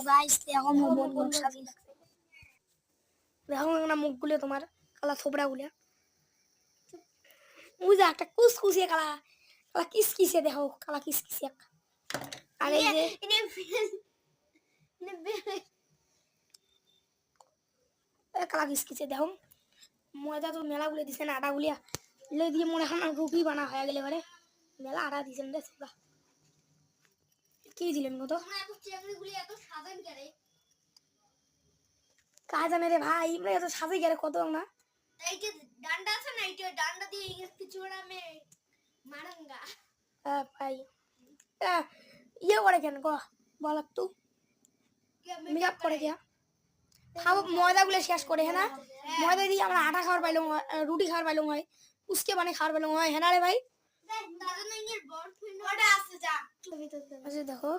guys দেখো মোমো মুখ সাজিয়ে লাগছে দেখো না মুখগুলো তোমার কালা থোবড়া গুলো উজা একটা কুসকুসিয়ে কালা কালা কিসকিসে দেখো কালা কিসকিসে আর এই যে কালা কিসকিসে দেখো ময়দা তো মেলা গুলো দিছে না আটা গুলিয়া লে দিয়ে মনে হয় রুটি বানা হয়ে গেলে পরে মেলা আটা দিছেন রে তোমরা কি দিলেন কত কাজ জানে রে ভাই আমরা এত সাজাই গেলে কত না এই যে ডান্ডা আছে না এই যে ডান্ডা দিয়ে কিছু আমি মারাঙ্গা ভাই ইয়ে করে কেন গো বল একটু মেকআপ করে কে খাবো ময়দা গুলো শেষ করে হ্যাঁ না ময়দা দিয়ে আমরা আটা খাওয়ার পাইলাম রুটি খাওয়ার পাইলাম হয় উসকে বানে খাওয়ার পাইলাম হয় হ্যাঁ না রে ভাই দাদা না এর বড় ফ্রেন্ড ওটা আছে যা দেখো